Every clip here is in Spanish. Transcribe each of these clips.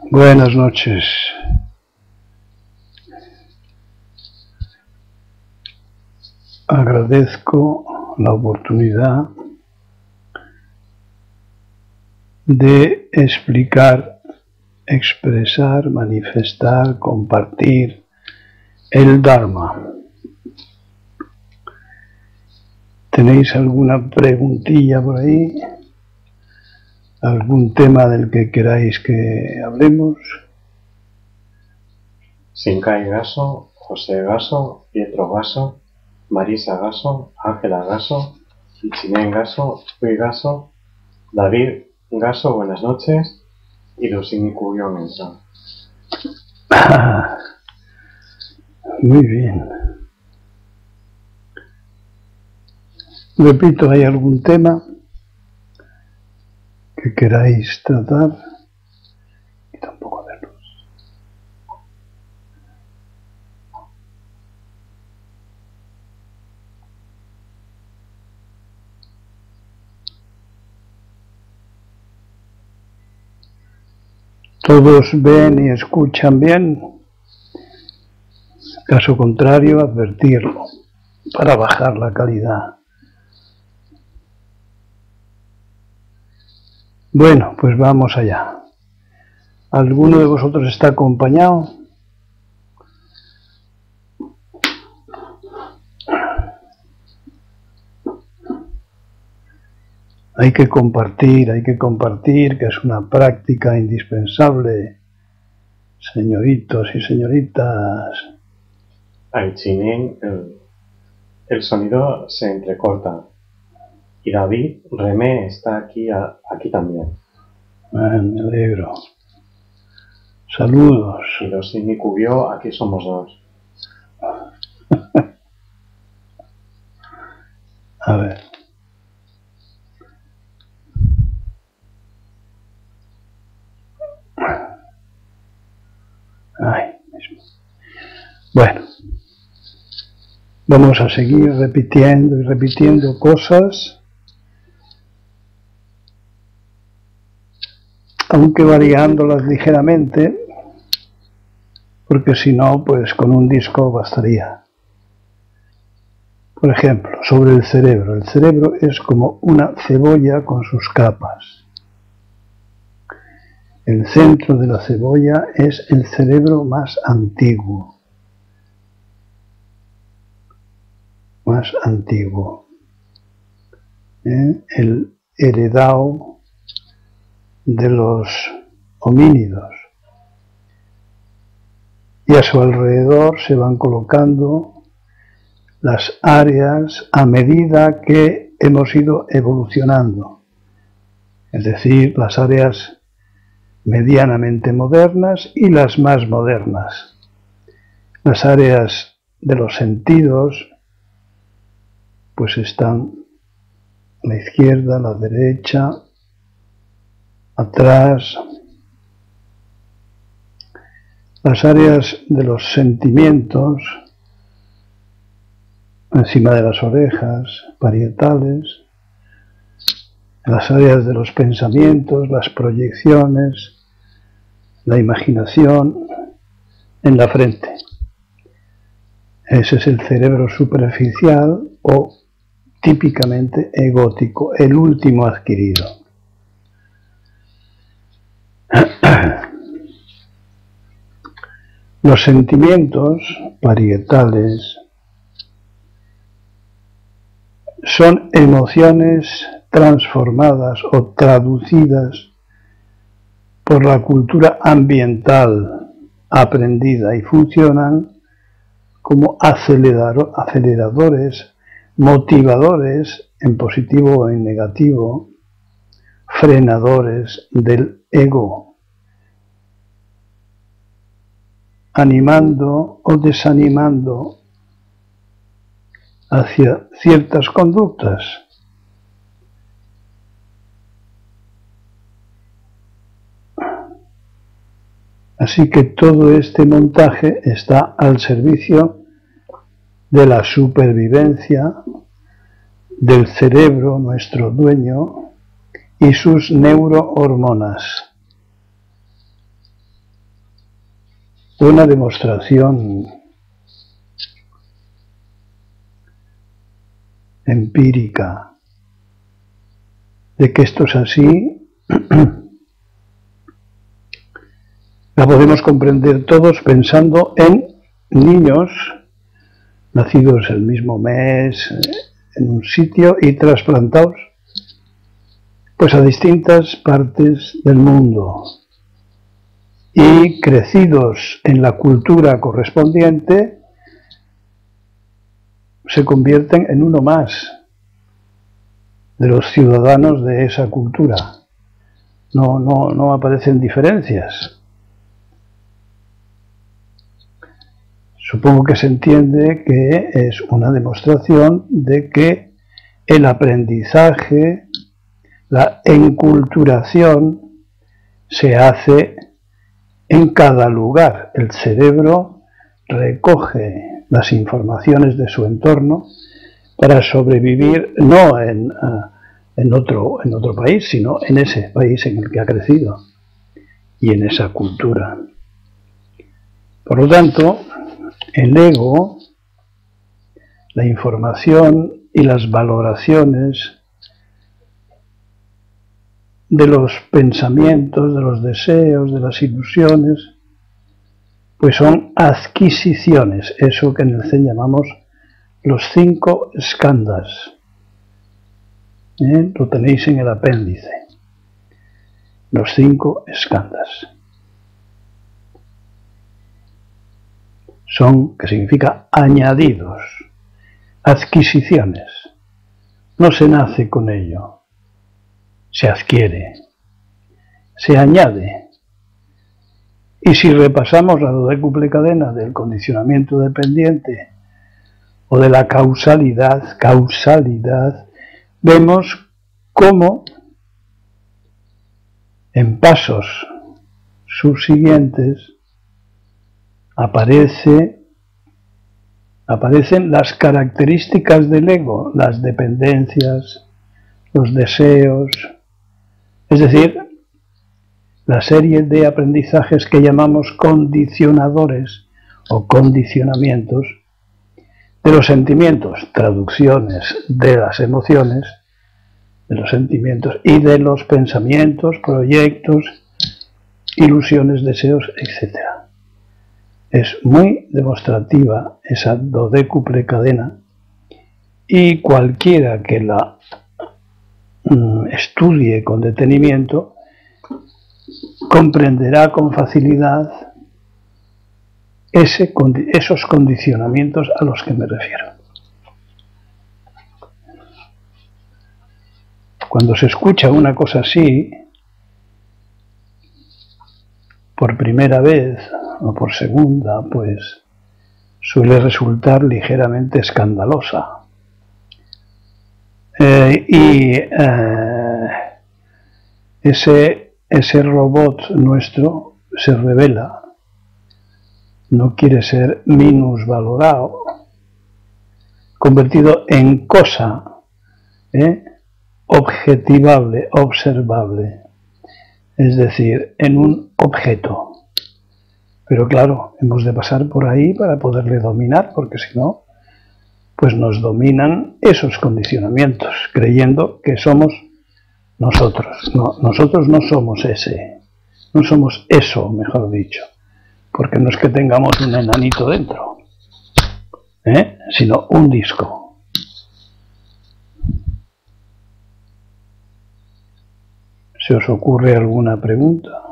Buenas noches. Agradezco la oportunidad de explicar, expresar, manifestar, compartir el Dharma. ¿Tenéis alguna preguntilla por ahí? ¿Algún tema del que queráis que hablemos? Shinkai Gasso, José Gasso, Pietro Gasso, Marisa Gasso, Ángela Gasso, Ichinen Gasso, Rui Gasso, David Gasso, buenas noches, y Lucini Cubión entra. Muy bien. Repito, ¿hay algún tema que queráis tratar? Y tampoco de luz. ¿Todos ven y escuchan bien? Caso contrario, advertirlo para bajar la calidad. Bueno, pues vamos allá. ¿Alguno de vosotros está acompañado? Hay que compartir, que es una práctica indispensable, señoritos y señoritas. A Ichinen el sonido se entrecorta. Y David Remé está aquí también. Me alegro. Saludos. Y Lucini Cubió, aquí somos dos. A ver. Ay, mismo. Bueno, vamos a seguir repitiendo y repitiendo cosas, aunque variándolas ligeramente, porque si no, pues con un disco bastaría. Por ejemplo, sobre el cerebro. El cerebro es como una cebolla con sus capas. El centro de la cebolla es el cerebro más antiguo. El heredado de los homínidos. Y a su alrededor se van colocando las áreas a medida que hemos ido evolucionando. Es decir, las áreas medianamente modernas y las más modernas. Las áreas de los sentidos pues están a la izquierda, a la derecha, atrás. Las áreas de los sentimientos encima de las orejas, parietales. Las áreas de los pensamientos, las proyecciones, la imaginación en la frente. Ese es el cerebro superficial o típicamente egótico, el último adquirido. Los sentimientos parietales son emociones transformadas o traducidas por la cultura ambiental aprendida y funcionan como aceleradores, motivadores en positivo o en negativo, frenadores del ego, animando o desanimando hacia ciertas conductas. Así que todo este montaje está al servicio de la supervivencia del cerebro, nuestro dueño, y sus neurohormonas. una demostración empírica de que esto es así, la podemos comprender todos pensando en niños nacidos el mismo mes, en un sitio y trasplantados pues a distintas partes del mundo y crecidos en la cultura correspondiente se convierten en uno más de los ciudadanos de esa cultura. No aparecen diferencias. Supongo que se entiende que es una demostración de que el aprendizaje, la enculturación, se hace en cada lugar. El cerebro recoge las informaciones de su entorno para sobrevivir no en otro país, sino en ese país en el que ha crecido y en esa cultura. Por lo tanto, el ego, la información y las valoraciones de los pensamientos, de los deseos, de las ilusiones, pues son adquisiciones, eso que en el Zen llamamos los 5 skandhas. Lo tenéis en el apéndice. Los 5 skandhas. Son, que significa añadidos, adquisiciones. No se nace con ello, se adquiere, se añade. Y si repasamos la dodecuple cadena del condicionamiento dependiente o de la causalidad, vemos cómo en pasos subsiguientes aparecen las características del ego, las dependencias, los deseos, es decir, la serie de aprendizajes que llamamos condicionadores o condicionamientos de los sentimientos, traducciones de las emociones, de los sentimientos y de los pensamientos, proyectos, ilusiones, deseos, etc. Es muy demostrativa esa dodecuple cadena y cualquiera que la estudie con detenimiento comprenderá con facilidad esos condicionamientos a los que me refiero. Cuando se escucha una cosa así, por primera vez o por segunda, pues suele resultar ligeramente escandalosa. Ese robot nuestro se revela, no quiere ser minusvalorado, convertido en cosa, objetivable, observable, es decir, en un objeto. Pero claro, hemos de pasar por ahí para poderle dominar, porque si no, pues nos dominan esos condicionamientos, creyendo que somos nosotros. No, nosotros no somos no somos eso, mejor dicho, porque no es que tengamos un enanito dentro, sino un disco. ¿Se os ocurre alguna pregunta?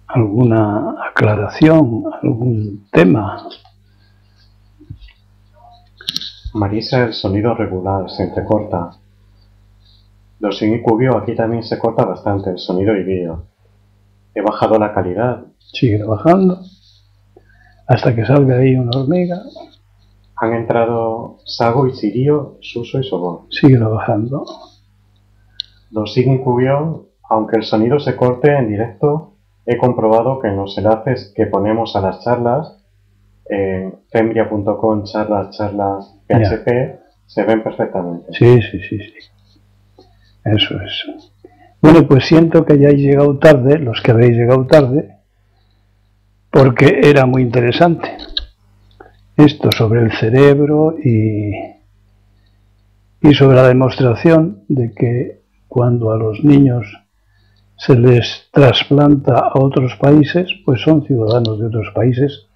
¿Alguna aclaración? ¿Algún tema? Marisa, el sonido regular se entrecorta. Los sin IQ aquí también se corta bastante el sonido y vídeo. He bajado la calidad. Sigue bajando hasta que salga ahí una hormiga. Han entrado Sago y Sirio, Suso y Sobón. Sigue bajando. Los sin IQ, aunque el sonido se corte en directo, he comprobado que en los enlaces que ponemos a las charlas, en fembria.com charlas PHP, se ven perfectamente. Sí. Eso es. Bueno, pues siento que hayáis llegado tarde, los que habéis llegado tarde, porque era muy interesante. Esto sobre el cerebro y sobre la demostración de que cuando a los niños se les trasplanta a otros países, pues son ciudadanos de otros países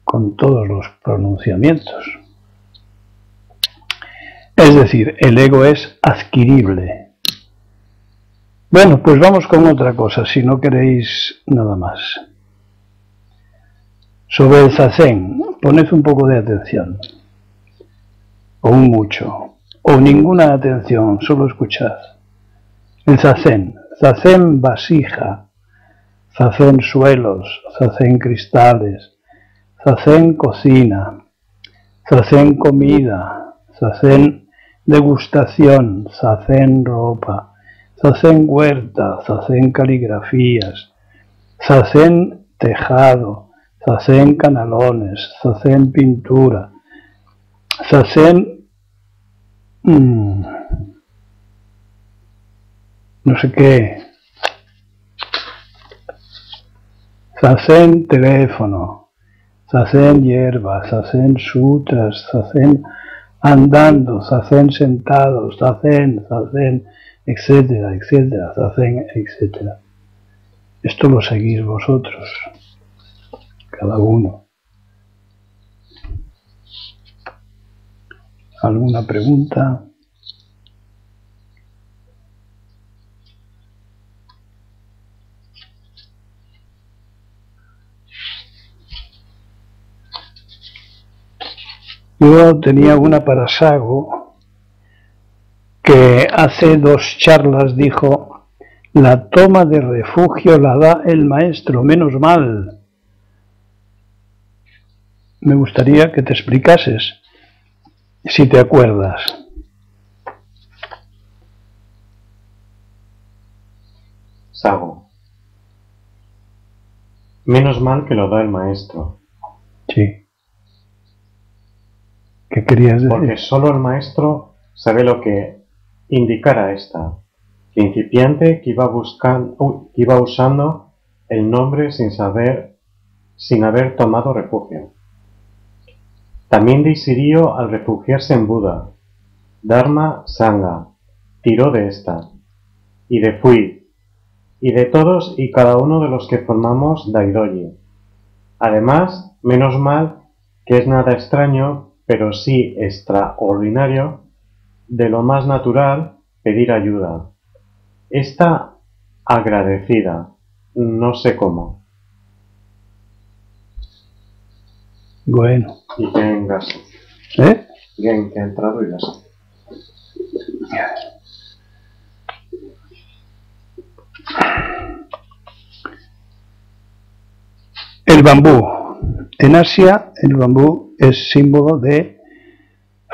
con todos los pronunciamientos. Es decir, el ego es adquirible. Bueno, pues vamos con otra cosa, si no queréis nada más. Sobre el zazen, poned un poco de atención, o un mucho, o ninguna atención, solo escuchad. El zazen, zazen vasija, zazen suelos, zazen cristales, zazen cocina, zazen comida, zazen degustación, zazen ropa, zazen huerta, zazen caligrafías, zazen tejado, zazen canalones, zazen pintura, zazen no sé qué, zazen teléfono, zazen hierba, zazen sutras, zazen andando, zazen sentados, zazen, etcétera, etcétera, zazen, etcétera. Esto lo seguís vosotros, cada uno. ¿Alguna pregunta? Yo tenía una para Sago que hace 2 charlas dijo: la toma de refugio la da el maestro, menos mal. Me gustaría que te explicases, si te acuerdas. Sago. Menos mal que lo da el maestro. Sí. ¿Qué querías decir? Porque solo el maestro sabe lo que indicara esta principiante que iba usando el nombre sin haber tomado refugio. También de Sirio al refugiarse en Buda, Dharma Sangha, tiró de esta, y de Fui, y de todos y cada uno de los que formamos Daidoji. Además, menos mal que es nada extraño, pero sí extraordinario, de lo más natural, pedir ayuda. Está agradecida, no sé cómo. Bueno. Y gen gaso. ¿Eh? Gen que ha entrado y gaso. El bambú. En Asia, el bambú es símbolo de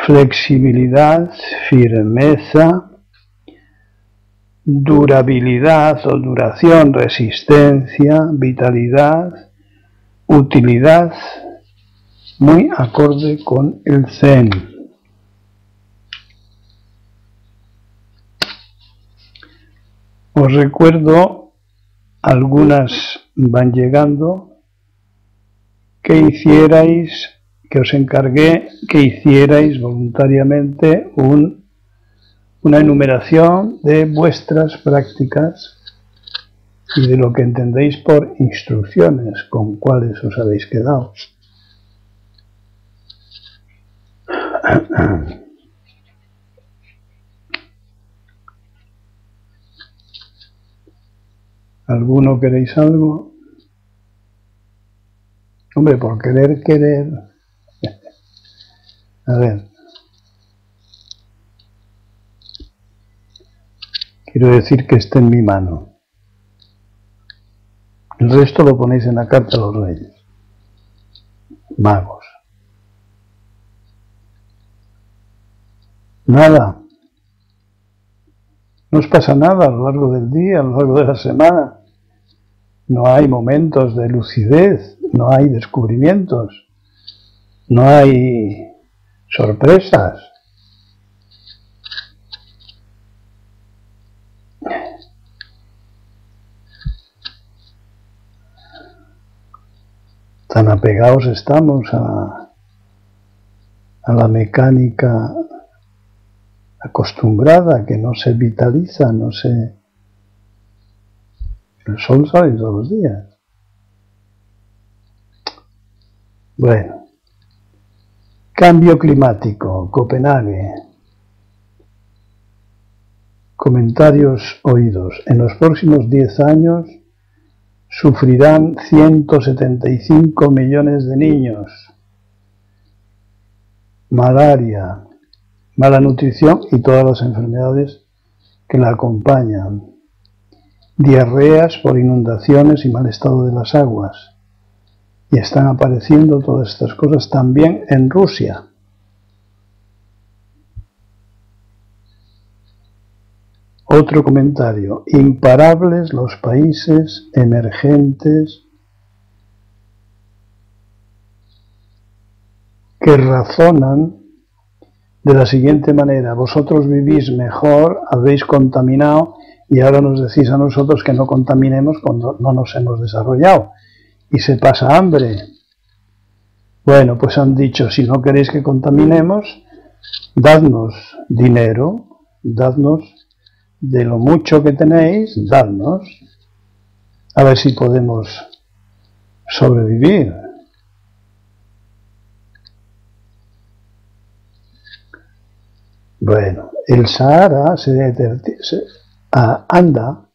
flexibilidad, firmeza, durabilidad o duración, resistencia, vitalidad, utilidad, muy acorde con el Zen. Os recuerdo, algunas van llegando, que os encargué que hicierais voluntariamente una enumeración de vuestras prácticas y de lo que entendéis por instrucciones, con cuáles os habéis quedado. ¿Alguno queréis algo? Hombre, por querer. A ver. Quiero decir que esté en mi mano. El resto lo ponéis en la carta a los reyes magos. Nada. No os pasa nada a lo largo del día, a lo largo de la semana. No hay momentos de lucidez, no hay descubrimientos, no hay sorpresas. Tan apegados estamos a la mecánica acostumbrada que no se vitaliza, no se... El sol sale todos los días. Bueno, cambio climático, Copenhague. Comentarios oídos. En los próximos 10 años sufrirán 175 millones de niños. Malaria, mala nutrición y todas las enfermedades que la acompañan. Diarreas por inundaciones y mal estado de las aguas. Y están apareciendo todas estas cosas también en Rusia. Otro comentario. Imparables los países emergentes que razonan de la siguiente manera: vosotros vivís mejor, habéis contaminado y ahora nos decís a nosotros que no contaminemos cuando no nos hemos desarrollado y se pasa hambre. Bueno, pues han dicho, si no queréis que contaminemos, dadnos dinero, dadnos de lo mucho que tenéis, dadnos, a ver si podemos sobrevivir. Bueno, el Sahara anda,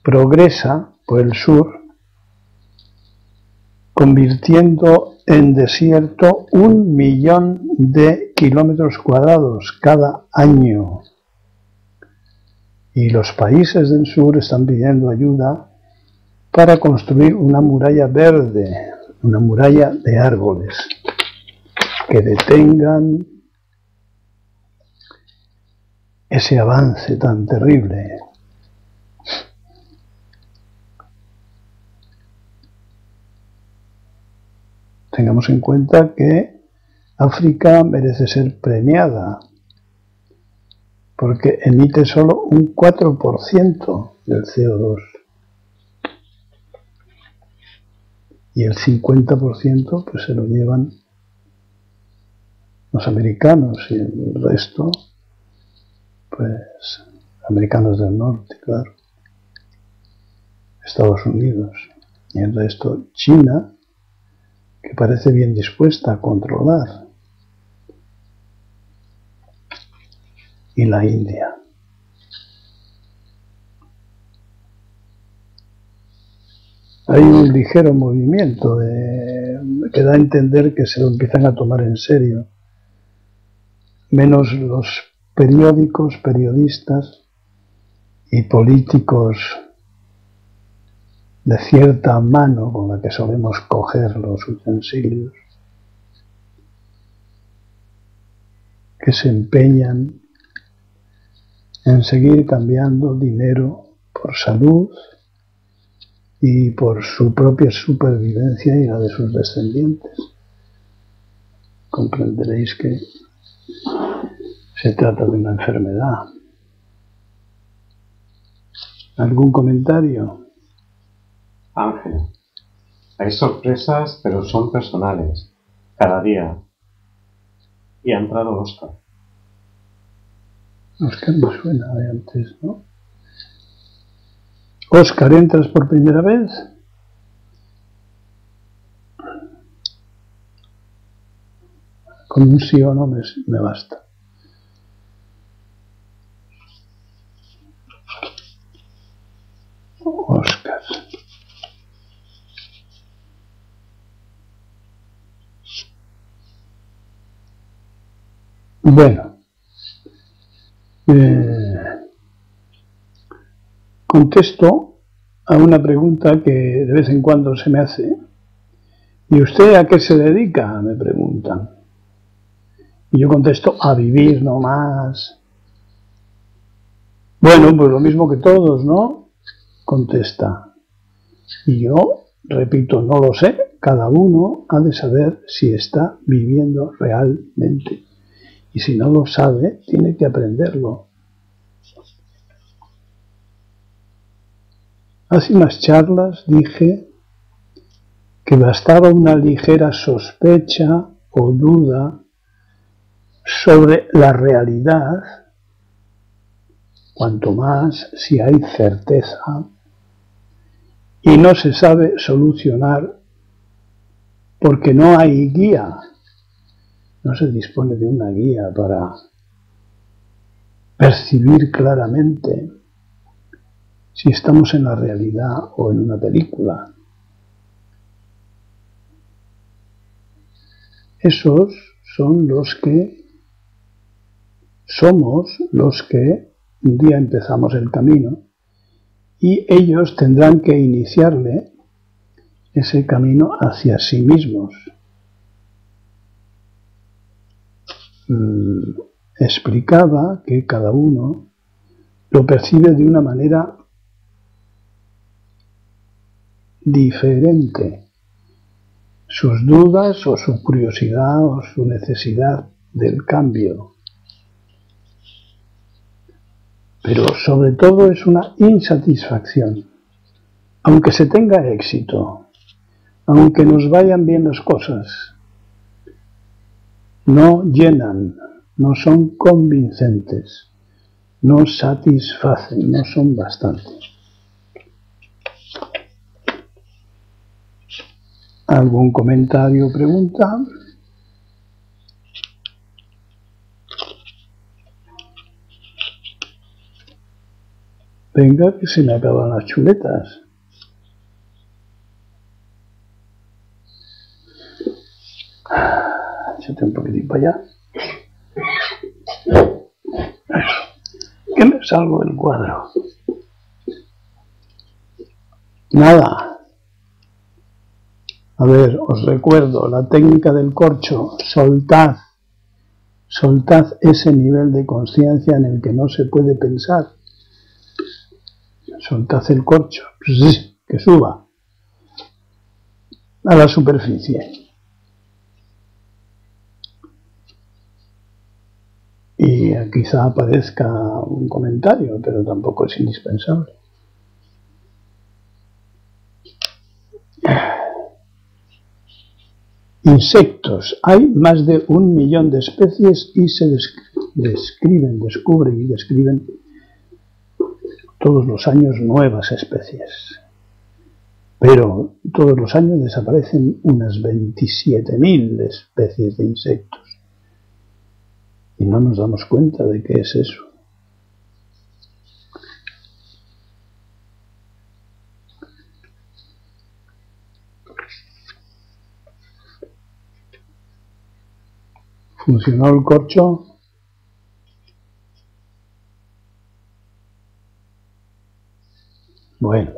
progresa por el sur, convirtiendo en desierto 1 millón de kilómetros cuadrados cada año. Y los países del sur están pidiendo ayuda para construir una muralla verde, una muralla de árboles, que detengan ese avance tan terrible. Tengamos en cuenta que África merece ser premiada, porque emite solo un 4% del CO2 y el 50% pues se lo llevan los americanos y el resto pues americanos del norte, claro, Estados Unidos, y el resto China, que parece bien dispuesta a controlar, y la India. Hay un ligero movimiento que da a entender que se lo empiezan a tomar en serio, menos los periódicos, periodistas y políticos de cierta mano con la que solemos coger los utensilios, que se empeñan en seguir cambiando dinero por salud y por su propia supervivencia y la de sus descendientes. Comprenderéis que se trata de una enfermedad. ¿Algún comentario? Ángel, hay sorpresas, pero son personales, cada día. Y ha entrado Óscar. Óscar me suena de antes, ¿no? Óscar, ¿entras por primera vez? Con un sí o no me basta. Óscar. Bueno, contesto a una pregunta que de vez en cuando se me hace. ¿Y usted a qué se dedica?, me preguntan. Y yo contesto, a vivir no más. Bueno, pues lo mismo que todos, ¿no? Contesta. Y yo repito, no lo sé, cada uno ha de saber si está viviendo realmente. Y si no lo sabe, tiene que aprenderlo. Hace unas charlas dije que bastaba una ligera sospecha o duda sobre la realidad, cuanto más si hay certeza y no se sabe solucionar porque no hay guía, no se dispone de una guía para percibir claramente si estamos en la realidad o en una película. Esos son los que somos los que un día empezamos el camino y ellos tendrán que iniciarle ese camino hacia sí mismos. Explicaba que cada uno lo percibe de una manera diferente. Sus dudas o su curiosidad o su necesidad del cambio. Pero sobre todo es una insatisfacción. Aunque se tenga éxito, aunque nos vayan bien las cosas, no llenan, no son convincentes, no satisfacen, no son bastante. ¿Algún comentario o pregunta? Venga, que se me acaban las chuletas. Échate un poquitín para allá. Que me salgo del cuadro. Nada. A ver, os recuerdo la técnica del corcho. Soltad. Soltad ese nivel de conciencia en el que no se puede pensar. Soltad el corcho. Que suba a la superficie. Y quizá aparezca un comentario, pero tampoco es indispensable. Insectos. Hay más de 1 millón de especies y se descubren todos los años nuevas especies. Pero todos los años desaparecen unas 27.000 especies de insectos. Y no nos damos cuenta de qué es eso. ¿Funcionó el corcho? Bueno.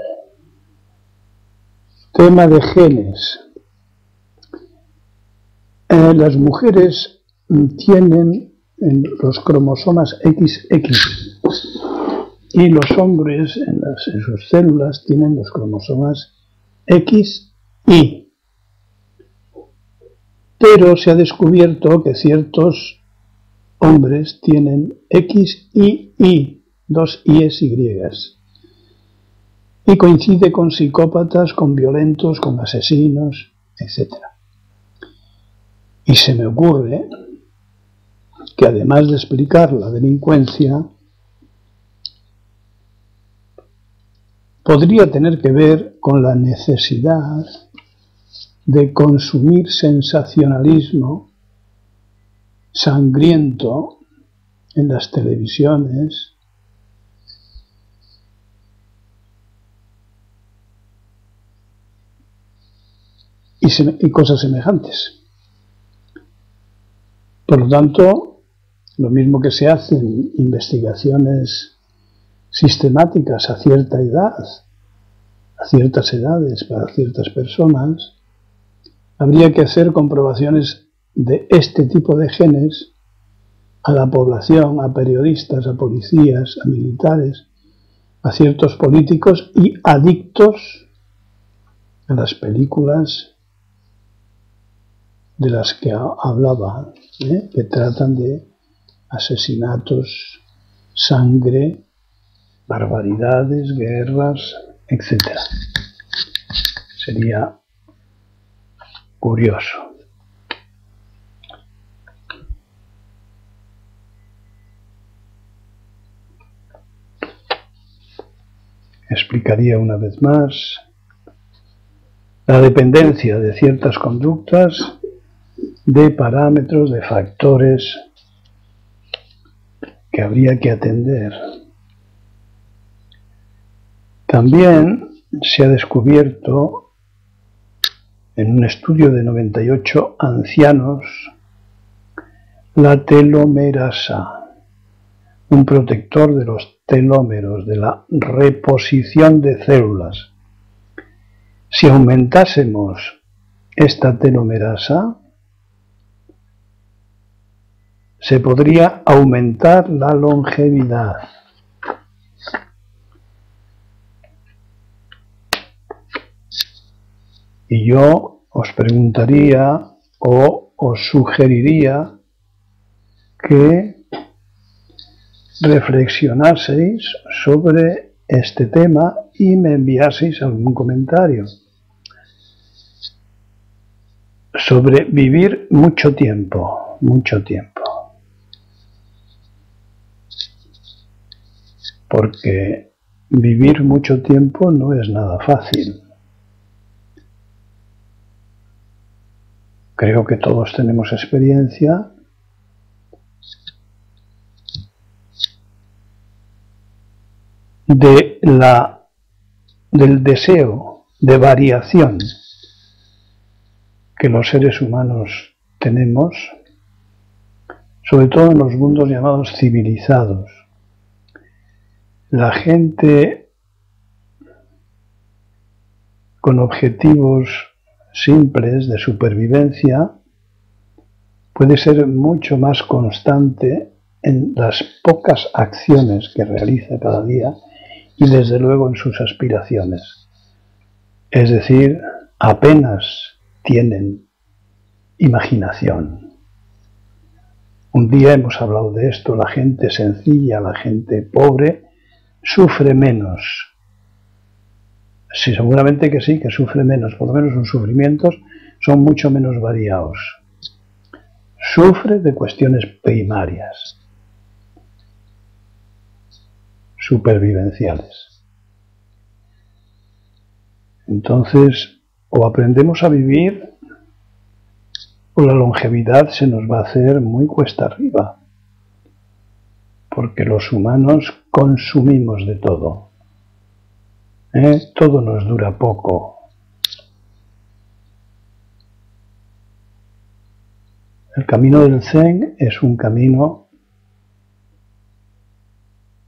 Tema de genes. Las mujeres tienen los cromosomas XX y los hombres en sus células tienen los cromosomas XY. Pero se ha descubierto que ciertos hombres tienen XYY, 2 I's y. Y coincide con psicópatas, con violentos, con asesinos, etc. Y se me ocurre que además de explicar la delincuencia, podría tener que ver con la necesidad de consumir sensacionalismo sangriento en las televisiones y cosas semejantes. Por lo tanto, lo mismo que se hacen investigaciones sistemáticas a cierta edad, a ciertas edades, para ciertas personas, habría que hacer comprobaciones de este tipo de genes a la población, a periodistas, a policías, a militares, a ciertos políticos y adictos a las películas de las que hablaba, que tratan de asesinatos, sangre, barbaridades, guerras, etc. Sería curioso. Explicaría una vez más la dependencia de ciertas conductas de parámetros, de factores que habría que atender. También se ha descubierto en un estudio de 98 ancianos la telomerasa, un protector de los telómeros, de la reposición de células. Si aumentásemos esta telomerasa, se podría aumentar la longevidad. Y yo os preguntaría o os sugeriría que reflexionaseis sobre este tema y me enviaseis algún comentario sobre vivir mucho tiempo, porque vivir mucho tiempo no es nada fácil. Creo que todos tenemos experiencia del deseo de variación que los seres humanos tenemos, sobre todo en los mundos llamados civilizados. La gente con objetivos simples de supervivencia puede ser mucho más constante en las pocas acciones que realiza cada día y desde luego en sus aspiraciones. Es decir, apenas tienen imaginación. Un día hemos hablado de esto, la gente sencilla, la gente pobre, sufre menos. Sí, seguramente que sí, que sufre menos, por lo menos sus sufrimientos son mucho menos variados. Sufre de cuestiones primarias, supervivenciales. Entonces, o aprendemos a vivir, o la longevidad se nos va a hacer muy cuesta arriba, porque los humanos consumimos de todo. Todo nos dura poco. El camino del Zen es un camino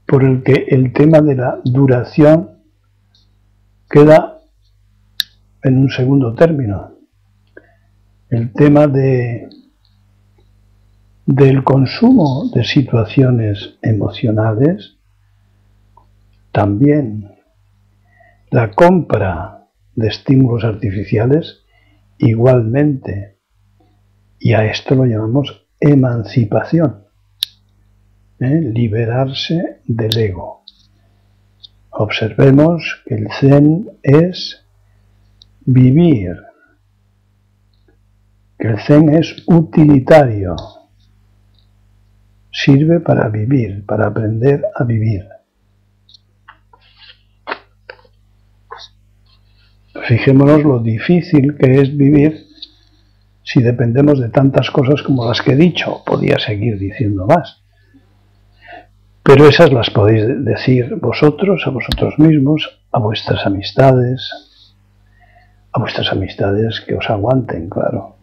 por el que el tema de la duración queda en un segundo término. El tema del consumo de situaciones emocionales también. La compra de estímulos artificiales igualmente. Y a esto lo llamamos emancipación. Liberarse del ego. Observemos que el Zen es vivir. Que el Zen es utilitario. Sirve para vivir, para aprender a vivir. Fijémonos lo difícil que es vivir si dependemos de tantas cosas como las que he dicho. Podría seguir diciendo más. Pero esas las podéis decir vosotros, a vosotros mismos, a vuestras amistades que os aguanten, claro.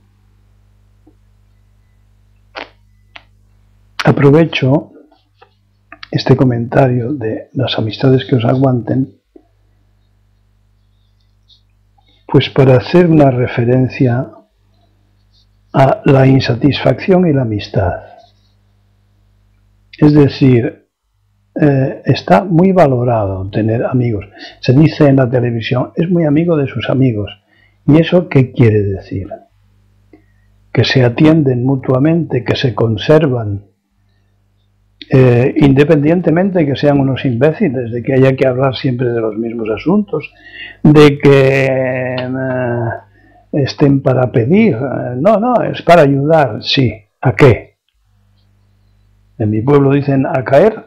Aprovecho este comentario de las amistades que os aguanten, pues para hacer una referencia a la insatisfacción y la amistad. Es decir, está muy valorado tener amigos. Se dice en la televisión, es muy amigo de sus amigos. ¿Y eso qué quiere decir? Que se atienden mutuamente, que se conservan, independientemente de que sean unos imbéciles, de que haya que hablar siempre de los mismos asuntos, de que estén para pedir. No, no, es para ayudar. Sí. ¿A qué? En mi pueblo dicen a caer.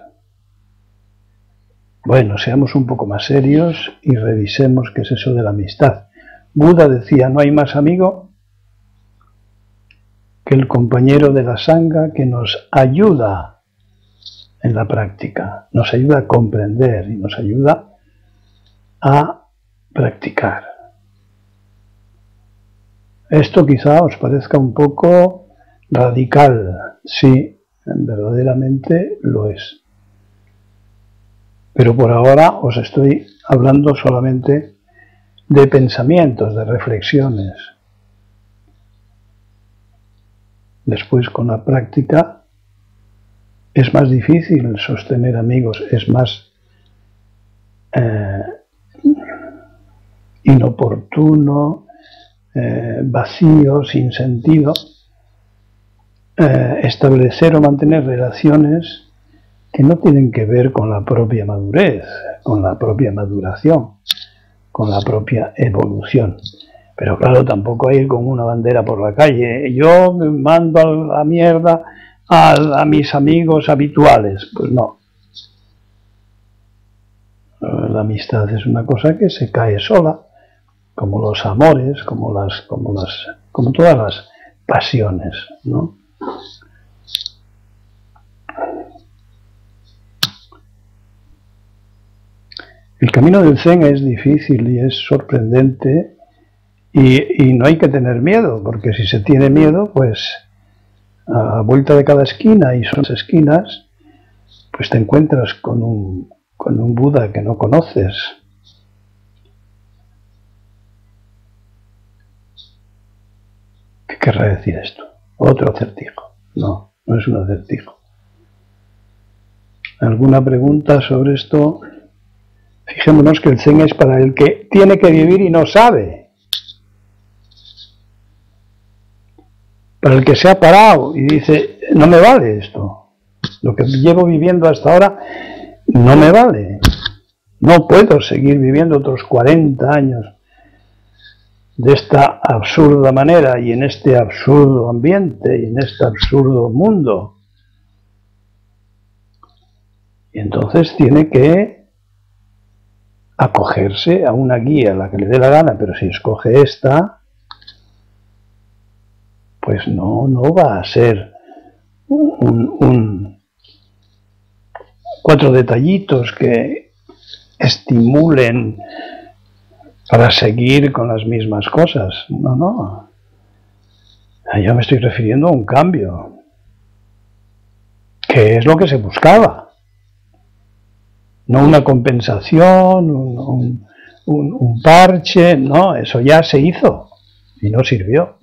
Bueno, seamos un poco más serios y revisemos qué es eso de la amistad. Buda decía, no hay más amigo que el compañero de la sangha que nos ayuda en la práctica, nos ayuda a comprender y nos ayuda a practicar. Esto quizá os parezca un poco radical, sí, verdaderamente lo es. Pero por ahora os estoy hablando solamente de pensamientos, de reflexiones. Después, con la práctica, es más difícil sostener amigos, es más inoportuno, vacío, sin sentido, establecer o mantener relaciones que no tienen que ver con la propia madurez, con la propia maduración, con la propia evolución. Pero claro, tampoco ir con una bandera por la calle. Yo mando a la mierda a mis amigos habituales. Pues no. La amistad es una cosa que se cae sola, como los amores, como todas las pasiones, ¿no? El camino del Zen es difícil y es sorprendente y no hay que tener miedo, porque si se tiene miedo, pues a la vuelta de cada esquina, y son esquinas, pues te encuentras con un Buda que no conoces. ¿Qué querrá decir esto? Otro acertijo. No, no es un acertijo. ¿Alguna pregunta sobre esto? Fijémonos que el Zen es para el que tiene que vivir y no sabe. Para el que se ha parado y dice, no me vale esto. Lo que llevo viviendo hasta ahora no me vale. No puedo seguir viviendo otros 40 años de esta absurda manera y en este absurdo ambiente y en este absurdo mundo. Y entonces tiene que acogerse a una guía, la que le dé la gana, pero si escoge esta, pues no va a ser cuatro detallitos que estimulen para seguir con las mismas cosas. No, no. Yo me estoy refiriendo a un cambio, que es lo que se buscaba. No una compensación, un parche, no, eso ya se hizo y no sirvió.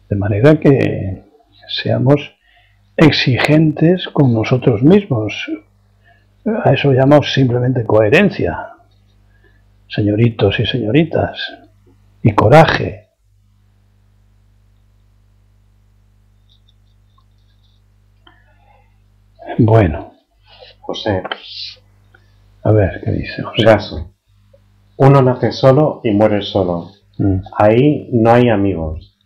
De manera que seamos exigentes con nosotros mismos. A eso llamamos simplemente coherencia, señoritos y señoritas, y coraje. Bueno. José. A ver, ¿qué dice José? Gaso. Uno nace solo y muere solo. Ahí no hay amigos.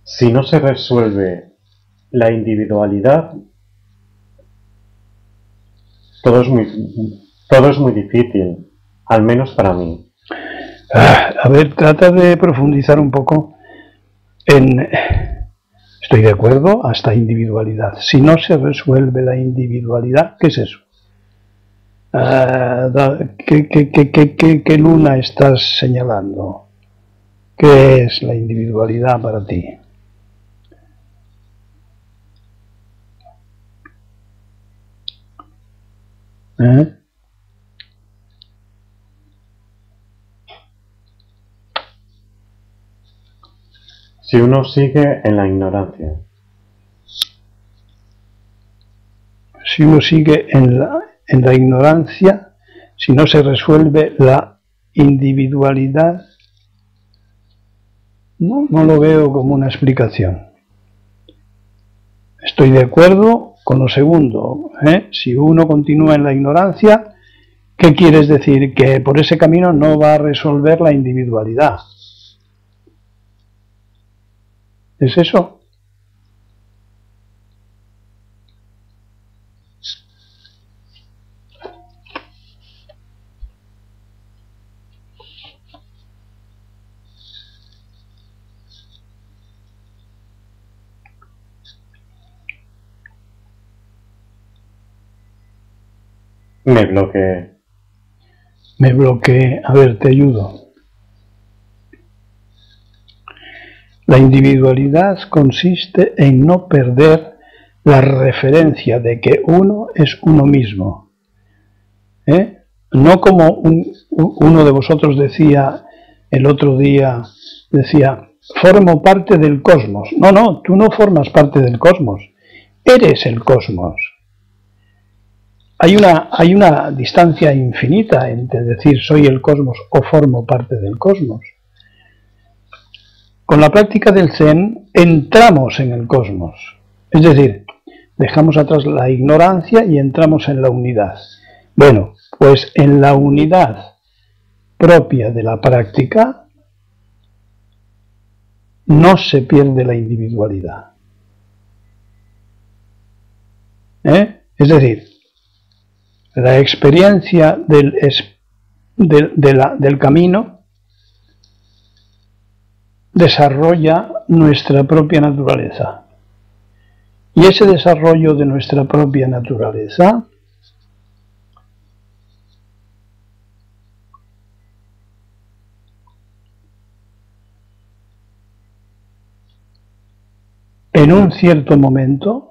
Si no se resuelve la individualidad, todo es muy difícil, al menos para mí. A ver, trata de profundizar un poco en... Estoy de acuerdo, hasta individualidad. Si no se resuelve la individualidad, ¿qué es eso? ¿Qué luna estás señalando? ¿Qué es la individualidad para ti? Si uno sigue en la ignorancia. Si uno sigue en la ignorancia, si no se resuelve la individualidad, no lo veo como una explicación. Estoy de acuerdo con lo segundo. Si uno continúa en la ignorancia, ¿Qué quieres decir? Que por ese camino no va a resolver la individualidad. ¿Es eso? Me bloqueé. Me bloqueé. A ver, te ayudo. La individualidad consiste en no perder la referencia de que uno es uno mismo. No como uno de vosotros decía el otro día, decía, formo parte del cosmos. No, no, tú no formas parte del cosmos, eres el cosmos. Hay una distancia infinita entre decir soy el cosmos o formo parte del cosmos. Con la práctica del Zen entramos en el cosmos, es decir, dejamos atrás la ignorancia y entramos en la unidad. Bueno, pues en la unidad propia de la práctica no se pierde la individualidad. Es decir, la experiencia del camino desarrolla nuestra propia naturaleza. Y ese desarrollo de nuestra propia naturaleza en un cierto momento,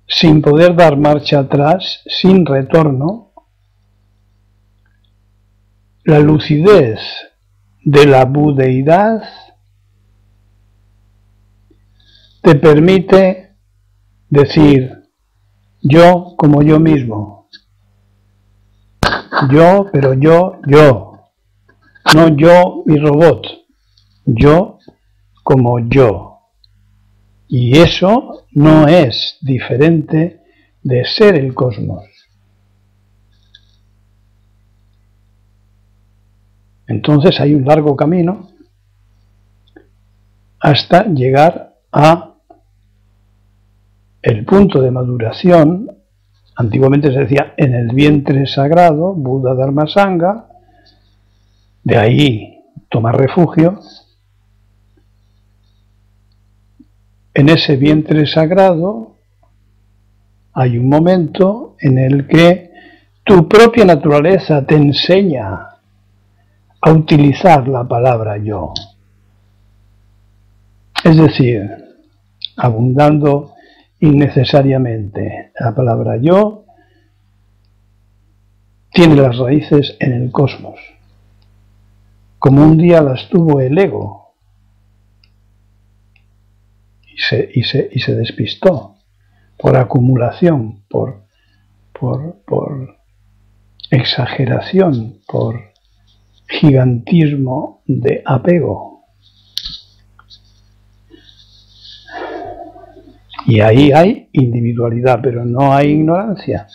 sin poder dar marcha atrás, sin retorno, la lucidez de la budeidad te permite decir yo como yo mismo, yo, pero yo, no yo mi robot, yo como yo. Y eso no es diferente de ser el cosmos. Entonces hay un largo camino hasta llegar a el punto de maduración. Antiguamente se decía en el vientre sagrado, Buda Dharma Sangha, de ahí tomar refugio. En ese vientre sagrado hay un momento en el que tu propia naturaleza te enseña a utilizar la palabra yo. Es decir, abundando innecesariamente. La palabra yo tiene las raíces en el cosmos, como un día las tuvo el ego. Y se despistó por acumulación, por exageración, por gigantismo de apego. Y ahí hay individualidad, pero no hay ignorancia.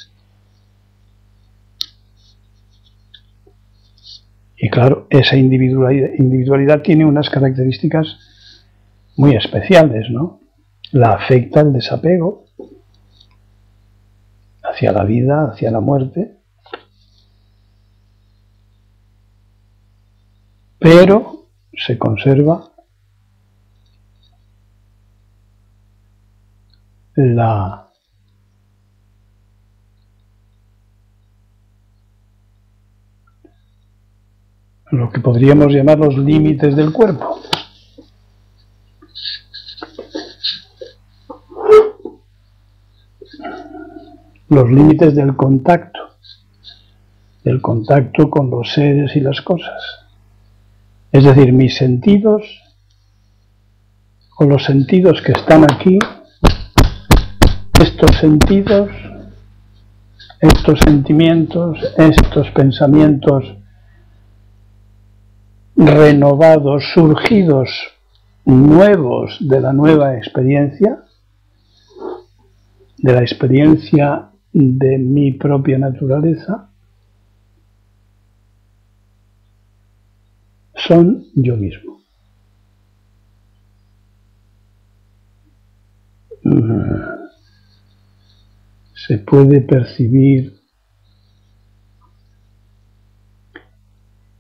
Y claro, esa individualidad tiene unas características muy especiales, ¿no? La afecta el desapego hacia la vida, hacia la muerte, pero se conserva lo que podríamos llamar los límites del cuerpo. Los límites del contacto con los seres y las cosas. Es decir, mis sentidos, o los sentidos que están aquí, estos sentidos, estos sentimientos, estos pensamientos renovados, surgidos, nuevos de la nueva experiencia, de la experiencia de mi propia naturaleza son yo mismo. Se puede percibir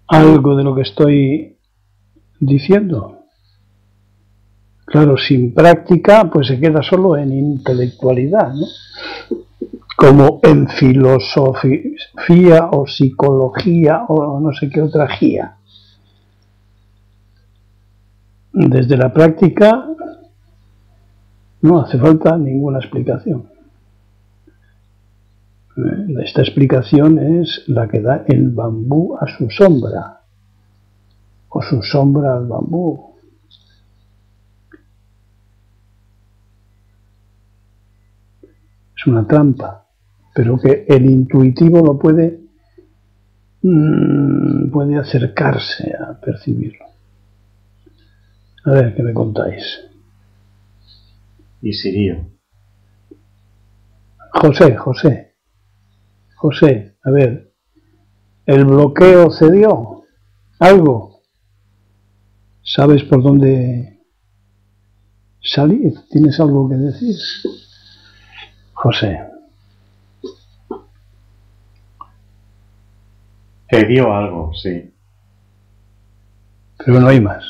algo de lo que estoy diciendo. Claro, sin práctica, pues se queda solo en intelectualidad, ¿no? Como en filosofía o psicología o no sé qué otra gía. Desde la práctica no hace falta ninguna explicación. Esta explicación es la que da el bambú a su sombra, o su sombra al bambú. Es una trampa, pero que el intuitivo lo puede acercarse a percibirlo. A ver, ¿qué me contáis? Y Sirio. José, a ver, ¿el bloqueo cedió? ¿Algo? ¿Sabes por dónde salir? ¿Tienes algo que decir? José. Cedió algo, sí. Pero no hay más.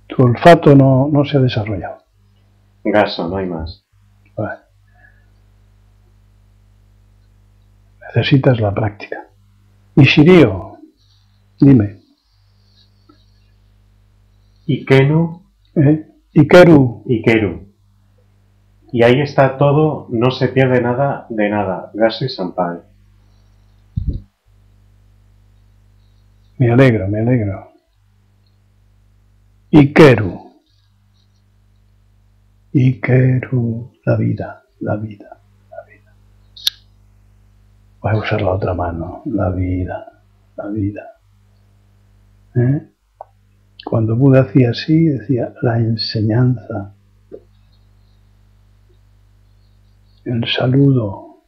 Tu olfato no se ha desarrollado. Gaso, no hay más. Vale. Necesitas la práctica. Y Shirio, dime. Ikenu. Ikeru. Y ahí está todo, no se pierde nada de nada. Gaso y Sampai. Me alegro. Ikeru, la vida. Voy a usar la otra mano, la vida. Cuando Buda hacía así, decía la enseñanza, el saludo,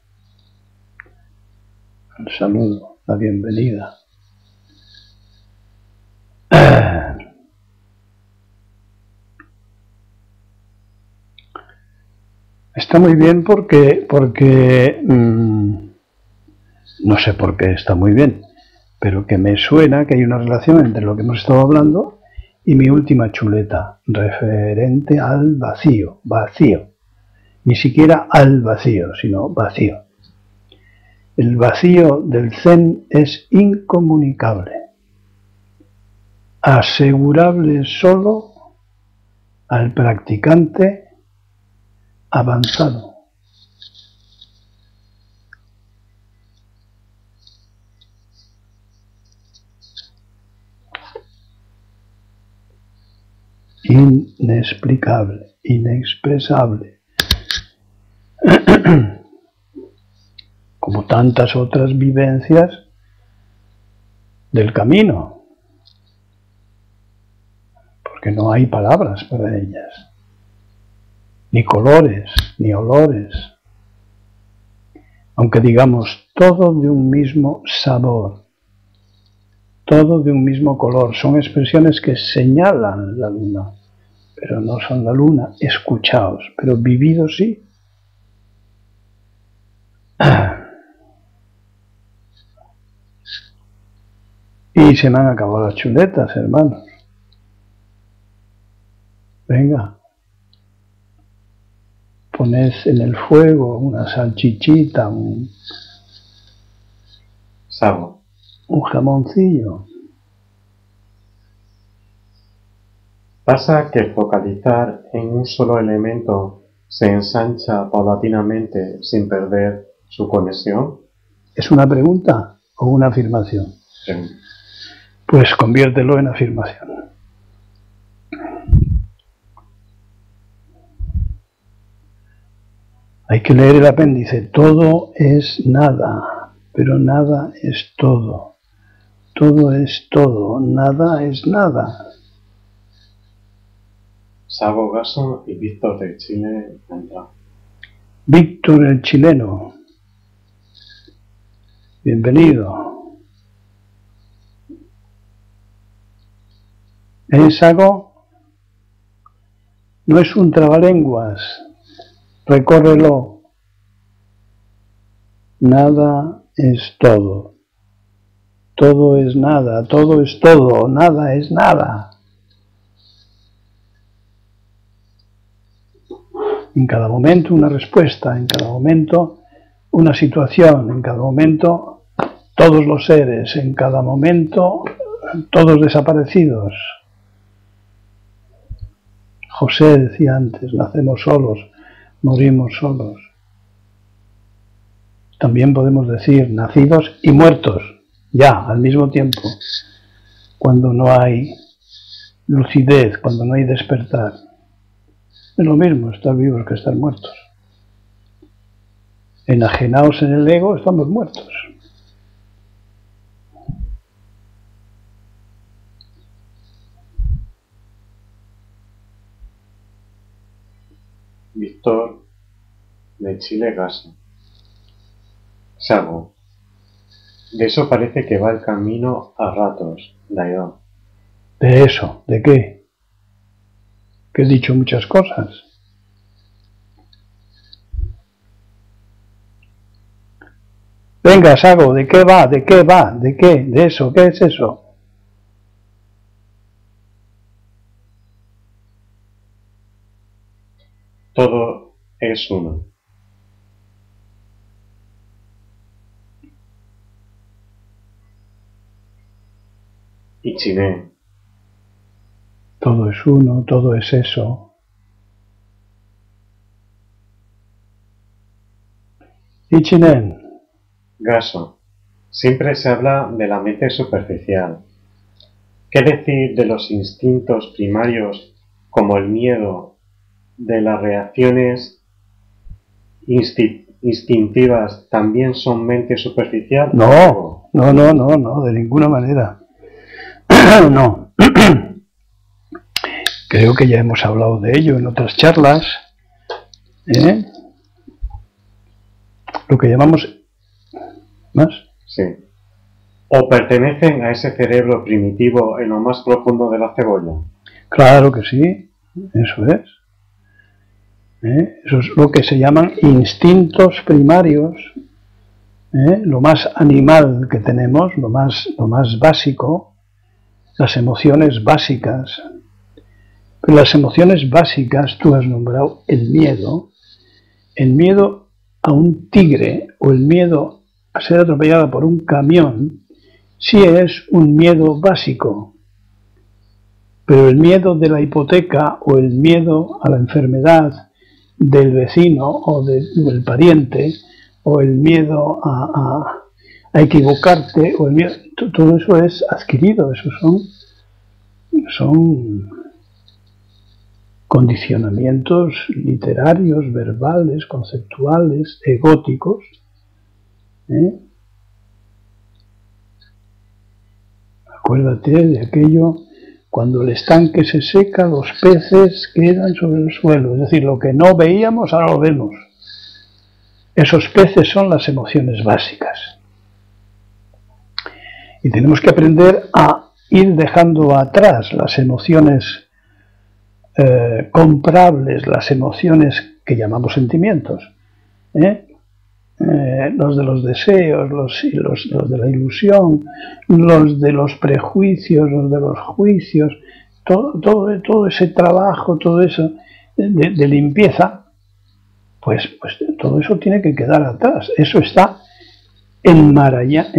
la bienvenida. Está muy bien porque no sé por qué está muy bien, pero que me suena que hay una relación entre lo que hemos estado hablando y mi última chuleta, referente al vacío. Ni siquiera al vacío, sino vacío. El vacío del Zen es incomunicable, asegurable solo al practicante avanzado. Inexplicable, inexpresable. Como tantas otras vivencias del camino, porque no hay palabras para ellas, ni colores, ni olores, aunque digamos todo de un mismo sabor, todo de un mismo color. Son expresiones que señalan la luna, pero no son la luna, escuchaos, pero vividos sí. Y se me han acabado las chuletas, hermanos. Venga. Poned en el fuego una salchichita, un jamoncillo. Pasa que focalizar en un solo elemento se ensancha paulatinamente sin perder su conexión. ¿Es una pregunta o una afirmación? Sí. Pues conviértelo en afirmación. Hay que leer el apéndice. Todo es nada, pero nada es todo. Todo es todo, nada es nada. Sabo Gaso y Víctor de Chile han entrado. Víctor el chileno, bienvenido. Sago, no es un trabalenguas, recórrelo. Nada es todo. Todo es nada, todo es todo, nada es nada. En cada momento una respuesta, en cada momento una situación, en cada momento todos los seres, en cada momento todos desaparecidos. José decía antes, nacemos solos, morimos solos. También podemos decir nacidos y muertos, ya, al mismo tiempo, cuando no hay lucidez, cuando no hay despertar. Es lo mismo estar vivos que estar muertos. Enajenados en el ego, estamos muertos. Víctor de Chile Gaso. Sago. De eso parece que va el camino a ratos, Daidó. ¿De eso? ¿De qué? Que he dicho muchas cosas. Venga, Sago, ¿de qué va? ¿De qué va? ¿De qué? ¿De eso? ¿Qué es eso? Todo es uno. Y Chiné. Todo es uno, todo es eso. Y Chinen. Gaso. Siempre se habla de la mente superficial. ¿Qué decir de los instintos primarios como el miedo, de las reacciones instintivas también son mente superficial? No, de ninguna manera. No. Creo que ya hemos hablado de ello en otras charlas. Lo que llamamos... ¿Más? Sí. ¿O pertenecen a ese cerebro primitivo en lo más profundo de la cebolla? Claro que sí, eso es. Eso es lo que se llaman instintos primarios, lo más animal que tenemos, lo más básico, las emociones básicas. Pero las emociones básicas, tú has nombrado el miedo a un tigre o el miedo a ser atropellada por un camión, sí es un miedo básico. Pero el miedo de la hipoteca o el miedo a la enfermedad del vecino o del pariente o el miedo a equivocarte o el miedo, todo eso es adquirido, esos son condicionamientos literarios, verbales, conceptuales, egóticos. Acuérdate de aquello, cuando el estanque se seca, los peces quedan sobre el suelo, es decir, lo que no veíamos ahora lo vemos. Esos peces son las emociones básicas. Y tenemos que aprender a ir dejando atrás las emociones comprables, las emociones que llamamos sentimientos, los de los deseos, los de la ilusión, los de los prejuicios, los de los juicios, todo ese trabajo, todo eso de limpieza, pues todo eso tiene que quedar atrás. Eso está enmarañado,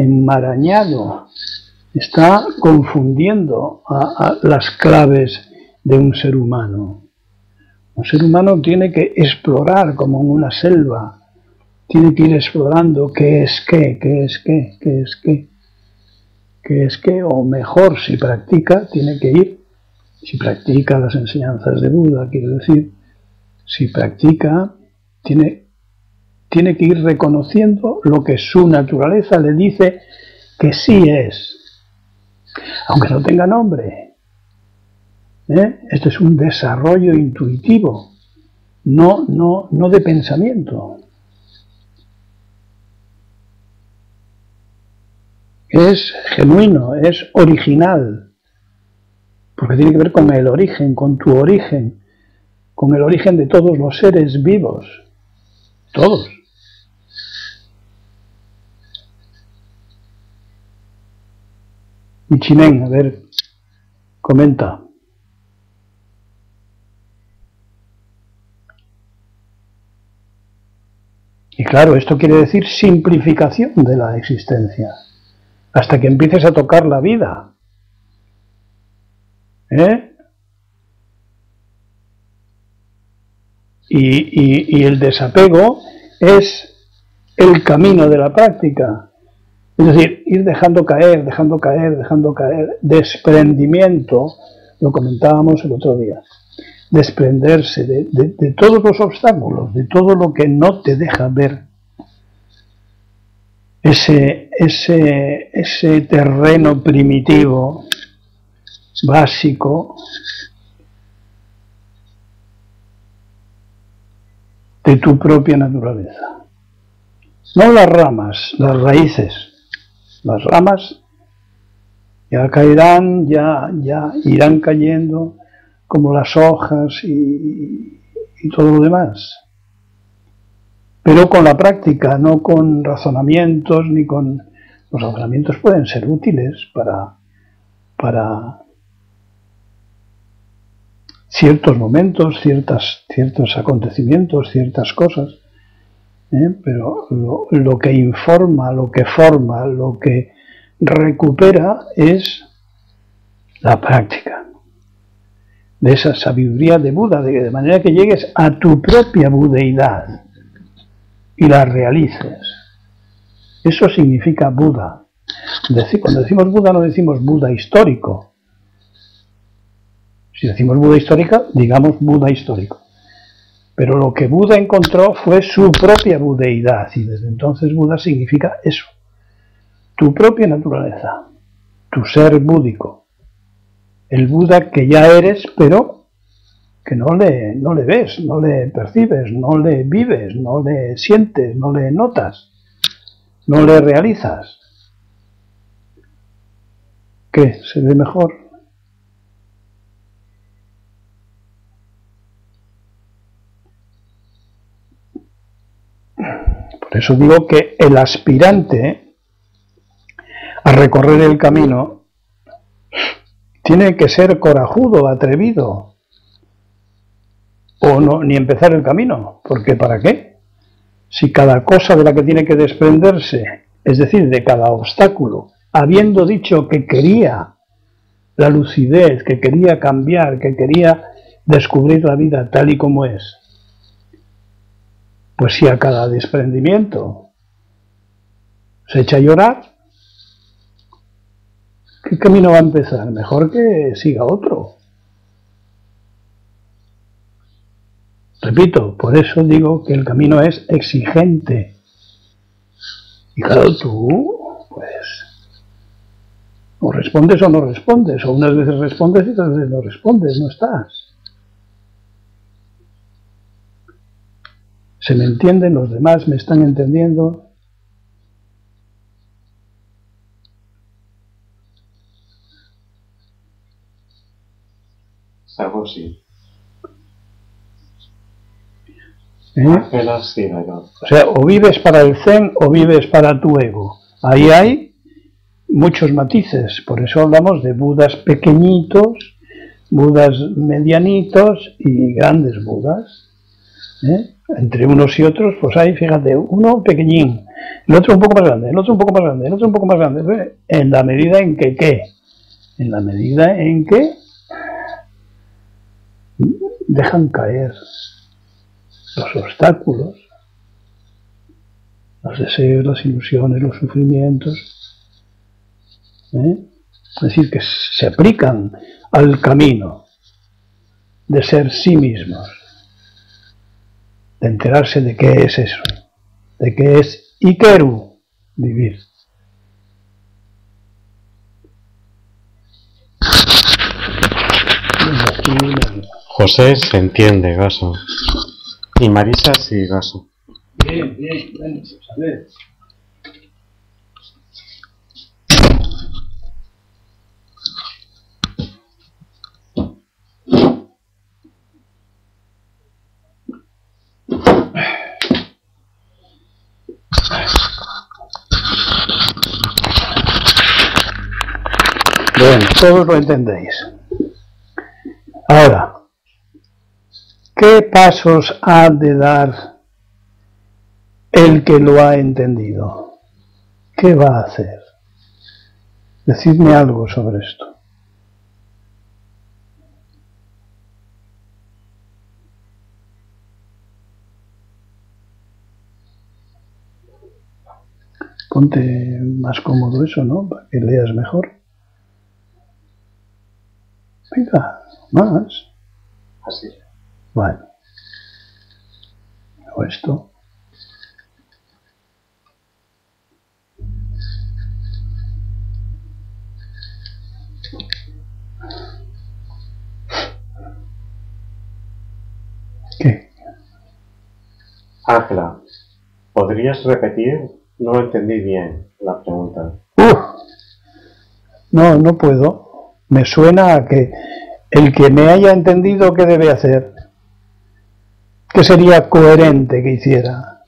está confundiendo a las claves de un ser humano. Un ser humano tiene que explorar como en una selva, tiene que ir explorando qué es qué, o mejor, si practica, tiene que ir, si practica las enseñanzas de Buda, quiero decir, si practica, tiene que ir reconociendo lo que su naturaleza le dice que sí es, aunque no tenga nombre. Esto es un desarrollo intuitivo, no de pensamiento. Es genuino, es original, porque tiene que ver con el origen, con tu origen, con el origen de todos los seres vivos, todos. Y Chinen, a ver, comenta. Y claro, esto quiere decir simplificación de la existencia, hasta que empieces a tocar la vida. Y el desapego es el camino de la práctica. Es decir, ir dejando caer, desprendimiento, lo comentábamos el otro día, desprenderse de todos los obstáculos, de todo lo que no te deja ver ese terreno primitivo, básico, de tu propia naturaleza. No las ramas, las raíces. Las ramas ya caerán, ya irán cayendo como las hojas y todo lo demás. Pero con la práctica, no con razonamientos, ni con... Los razonamientos pueden ser útiles para ciertos momentos, ciertos acontecimientos, ciertas cosas, pero lo que informa, lo que forma, lo que recupera es la práctica de esa sabiduría de Buda, de manera que llegues a tu propia budeidad y la realices. Eso significa Buda. Cuando decimos Buda no decimos Buda histórico. Si decimos Buda histórica, digamos Buda histórico. Pero lo que Buda encontró fue su propia budeidad, y desde entonces Buda significa eso. Tu propia naturaleza, tu ser búdico. El Buda que ya eres, pero que no le ves, no le percibes, no le vives, no le sientes, no le notas, no le realizas. ¿Qué? ¿Se ve mejor? Por eso digo que el aspirante a recorrer el camino tiene que ser corajudo, atrevido, o no, ni empezar el camino, porque ¿para qué? Si cada cosa de la que tiene que desprenderse, es decir, de cada obstáculo, habiendo dicho que quería la lucidez, que quería cambiar, que quería descubrir la vida tal y como es, pues si a cada desprendimiento se echa a llorar, ¿qué camino va a empezar? Mejor que siga otro. Repito, por eso digo que el camino es exigente. Y claro, tú, pues, o respondes o no respondes, o unas veces respondes y otras veces no respondes, no estás. ¿Se me entienden? ¿Los demás me están entendiendo? Algo sí. O sea, o vives para el Zen o vives para tu ego. Ahí hay muchos matices, por eso hablamos de Budas pequeñitos, Budas medianitos y grandes Budas. Entre unos y otros, pues hay, fíjate, uno pequeñín, el otro un poco más grande, el otro un poco más grande, el otro un poco más grande, en la medida en que, ¿qué? En la medida en que dejan caer los obstáculos, los deseos, las ilusiones, los sufrimientos, es decir, que se aplican al camino de ser sí mismos, de enterarse de qué es eso, de qué es Ikeru, vivir. José se entiende, Gaso. Y Marisa sí, Gaso. Bien, bien, bueno, pues a ver. Bueno, todos lo entendéis. Ahora, ¿qué pasos ha de dar el que lo ha entendido? ¿Qué va a hacer? Decidme algo sobre esto. Ponte más cómodo eso, ¿no? Para que leas mejor. Venga, más. Así. Bueno. O esto. ¿Qué? Ángela, ¿podrías repetir? No entendí bien la pregunta. No, no puedo. Me suena a que el que me haya entendido, ¿qué debe hacer? ¿Qué sería coherente que hiciera?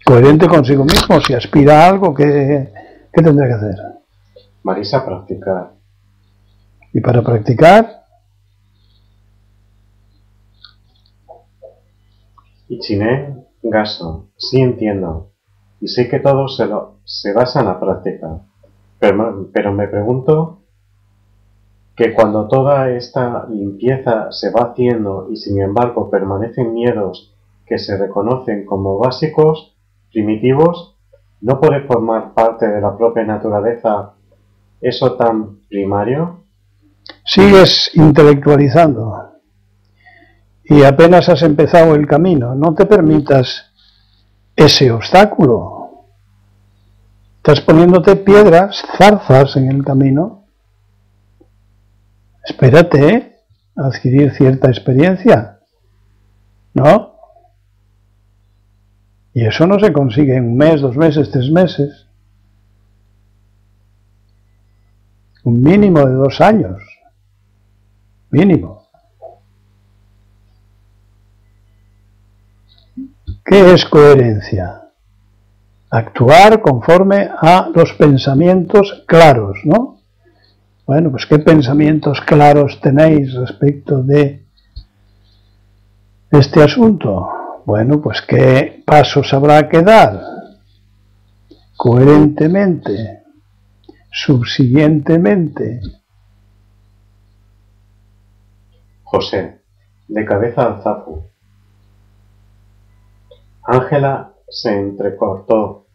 Coherente consigo mismo, si aspira a algo, ¿qué tendrá que hacer? Marisa, practicar. Y para practicar, Y Chiné, Gaso, sí entiendo. Y sé que todo se basa en la práctica. Pero me pregunto que cuando toda esta limpieza se va haciendo y sin embargo permanecen miedos que se reconocen como básicos, primitivos, ¿no puede formar parte de la propia naturaleza eso tan primario? sigues intelectualizando y apenas has empezado el camino. No te permitas ese obstáculo. Estás poniéndote piedras, zarzas en el camino. Espérate a adquirir cierta experiencia, ¿no? Y eso no se consigue en un mes, 2 meses, 3 meses. Un mínimo de 2 años. Mínimo. ¿Qué es coherencia? Actuar conforme a los pensamientos claros, ¿no? Bueno, pues ¿qué pensamientos claros tenéis respecto de este asunto? Bueno, pues ¿qué pasos habrá que dar? Coherentemente, subsiguientemente. José, de cabeza al zapu. Ángela se entrecortó.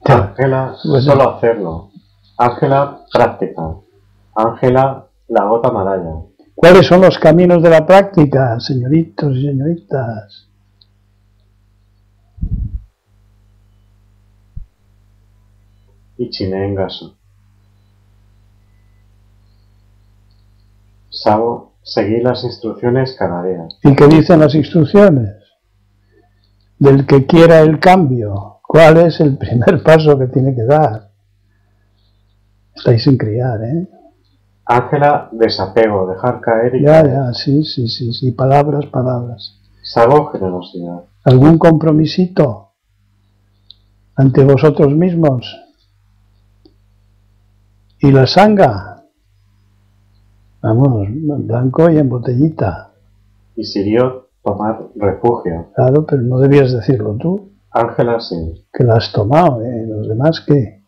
Ángela, solo hacerlo. Ángela, práctica. Ángela, la gota malaya. ¿Cuáles son los caminos de la práctica, señoritos y señoritas? Y Chiné en Gaso. Sabo, seguir las instrucciones cada día. ¿Y qué dicen las instrucciones? Del que quiera el cambio, ¿cuál es el primer paso que tiene que dar? Estáis sin criar, ¿eh? Ángela, desapego, dejar caer y Ya, caer. ya, sí, palabras, palabras. Sabo, generosidad. ¿Algún compromisito ante vosotros mismos? ¿Y la sanga? Vamos, en blanco y en botellita. Y Sirio, tomar refugio. Claro, pero no debías decirlo tú, Ángela, sí. que la has tomado, ¿eh? Los demás, ¿qué?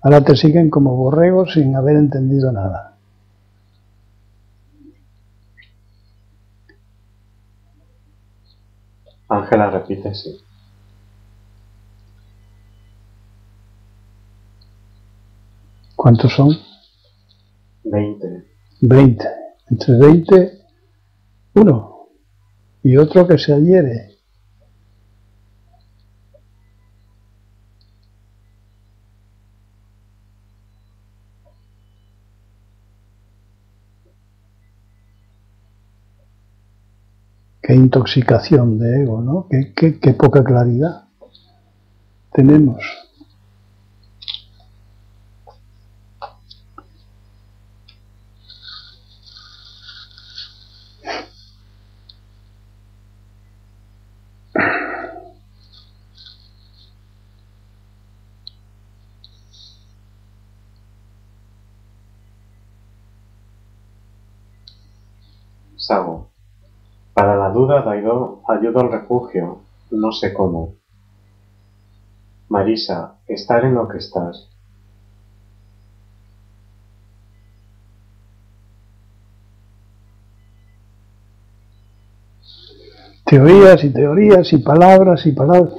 Ahora te siguen como borregos sin haber entendido nada. Ángela repite sí. ¿Cuántos son? 20. 20. Entre 20, uno. Y otro que se adhiere. Qué intoxicación de ego, ¿no? Qué poca claridad tenemos. Sago. Para la duda, Daidó, ayudo al refugio, no sé cómo. Marisa, estar en lo que estás. Teorías y teorías y palabras y palabras.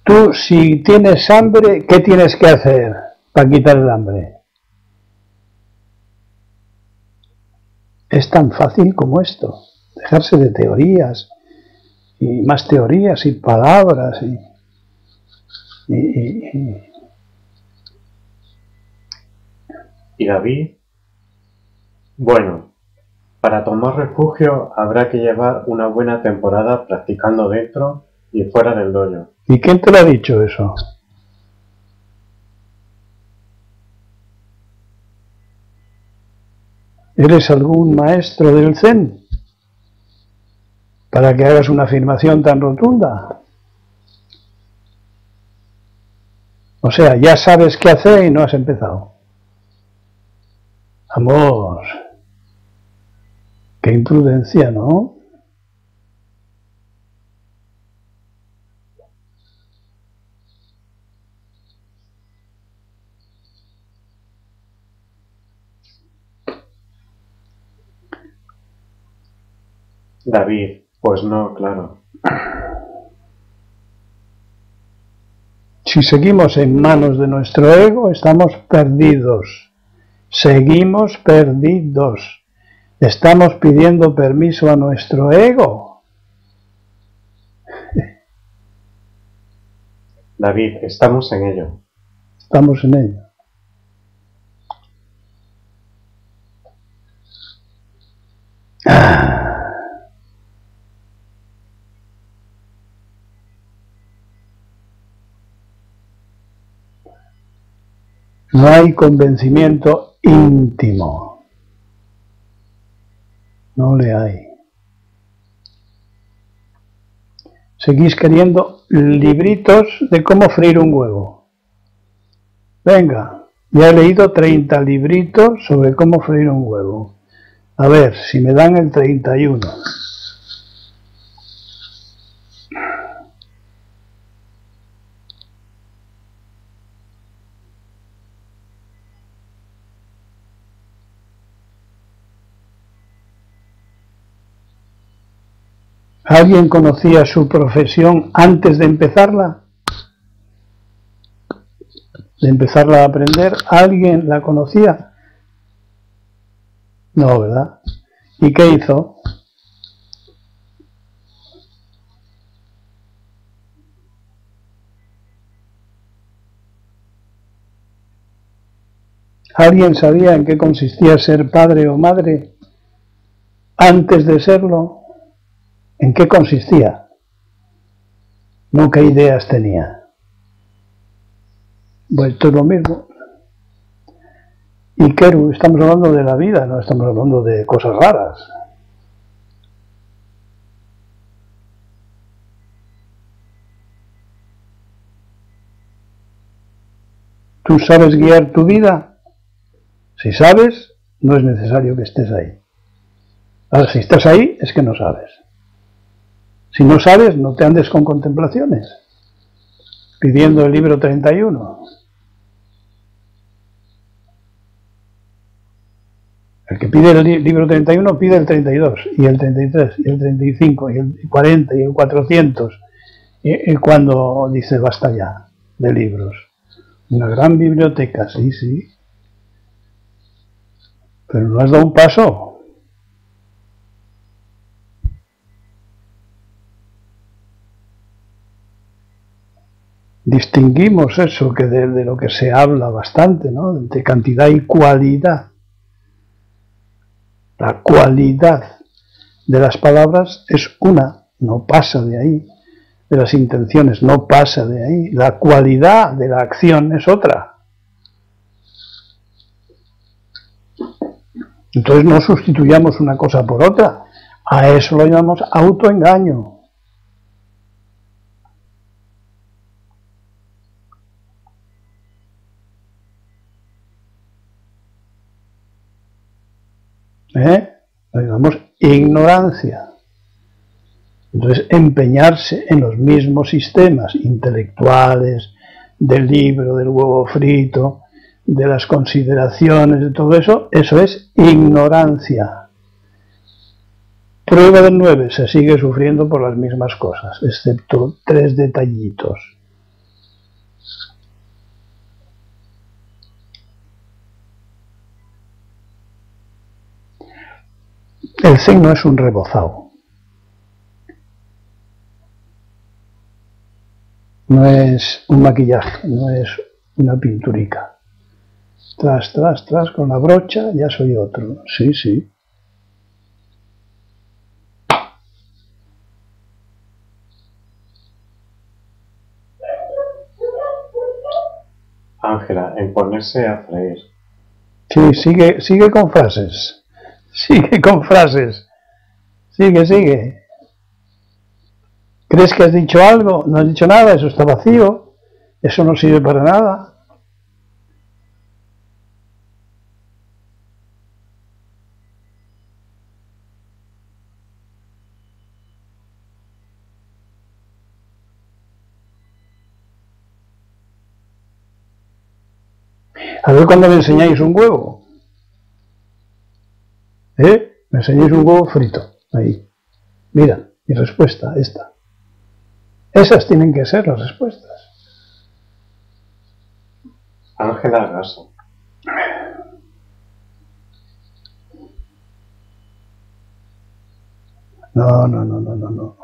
Tú, si tienes hambre, ¿qué tienes que hacer para quitar el hambre? Es tan fácil como esto, dejarse de teorías y más teorías y palabras ¿Y David? Bueno, para tomar refugio habrá que llevar una buena temporada practicando dentro y fuera del dojo. ¿Y quién te lo ha dicho eso? ¿Eres algún maestro del Zen? Para que hagas una afirmación tan rotunda. O sea, ya sabes qué hacer y no has empezado. Vamos, qué imprudencia, ¿no? David, pues no, claro. Si seguimos en manos de nuestro ego, estamos perdidos. Seguimos perdidos. Estamos pidiendo permiso a nuestro ego. David, estamos en ello. Estamos en ello. No hay convencimiento íntimo. No le hay. Seguís queriendo libritos de cómo freír un huevo. Venga, ya he leído 30 libritos sobre cómo freír un huevo. A ver, si me dan el 31. ¿Alguien conocía su profesión antes de empezarla? De empezarla a aprender, ¿alguien la conocía? No, ¿verdad? ¿Y qué hizo? ¿Alguien sabía en qué consistía ser padre o madre antes de serlo? ¿En qué consistía? No, ¿qué ideas tenía? Pues esto es lo mismo. Y Keru, estamos hablando de la vida, no estamos hablando de cosas raras. ¿Tú sabes guiar tu vida? Si sabes, no es necesario que estés ahí. Ahora, si estás ahí, es que no sabes. Si no sabes, no te andes con contemplaciones, pidiendo el libro 31. El que pide el libro 31 pide el 32, y el 33, y el 35, y el 40, y el 400, y cuando dice basta ya de libros. Una gran biblioteca, sí, sí. Pero no has dado un paso. Distinguimos eso que de lo que se habla bastante, ¿no? Entre cantidad y cualidad. La cualidad de las palabras es una, no pasa de ahí, de las intenciones, no pasa de ahí. La cualidad de la acción es otra. Entonces no sustituyamos una cosa por otra. A eso lo llamamos autoengaño. Lo llamamos ignorancia. Entonces, empeñarse en los mismos sistemas intelectuales, del libro, del huevo frito, de las consideraciones, de todo eso, eso es ignorancia. Prueba del 9, se sigue sufriendo por las mismas cosas, excepto 3 detallitos. El Zen no es un rebozado. No es un maquillaje, no es una pinturica. Tras, tras, tras, con la brocha, ya soy otro. Sí, sí. Ángela, en ponerse a freír. Sí, sigue con frases. Sigue con frases. Sigue. ¿Crees que has dicho algo? No has dicho nada, eso está vacío. Eso no sirve para nada. A ver cuando me enseñáis un huevo. Me enseñáis un huevo frito. Ahí. Mira, mi respuesta, esta. Esas tienen que ser las respuestas. Ángela Gaso. No.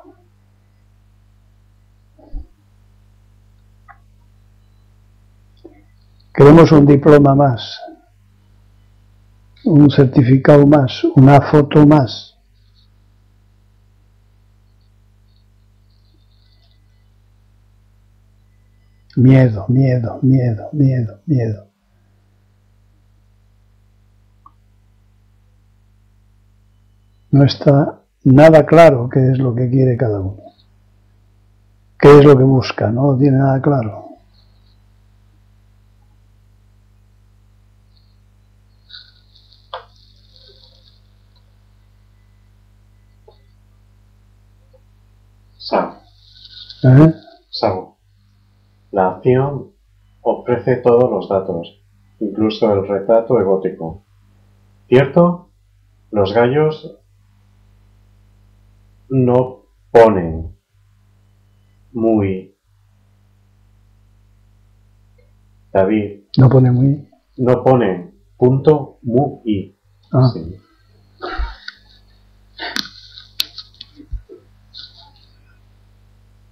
Queremos un diploma más, un certificado más, una foto más. Miedo. No está nada claro qué es lo que quiere cada uno. ¿Qué es lo que busca? No lo tiene nada claro. Sao. La acción ofrece todos los datos, incluso el retrato egótico. ¿Cierto? Los gallos no ponen muy. David. No pone muy. No ponen punto muy. Ah. Sí.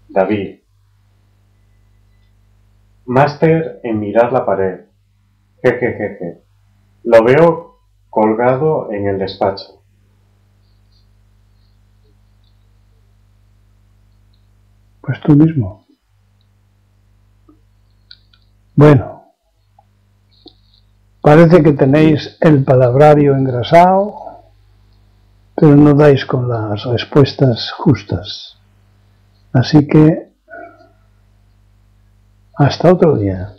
David. Máster en mirar la pared. Jejejeje. Lo veo colgado en el despacho. Pues tú mismo. Bueno. Parece que tenéis el palabrario engrasado, pero no dais con las respuestas justas. Así que hasta otro día.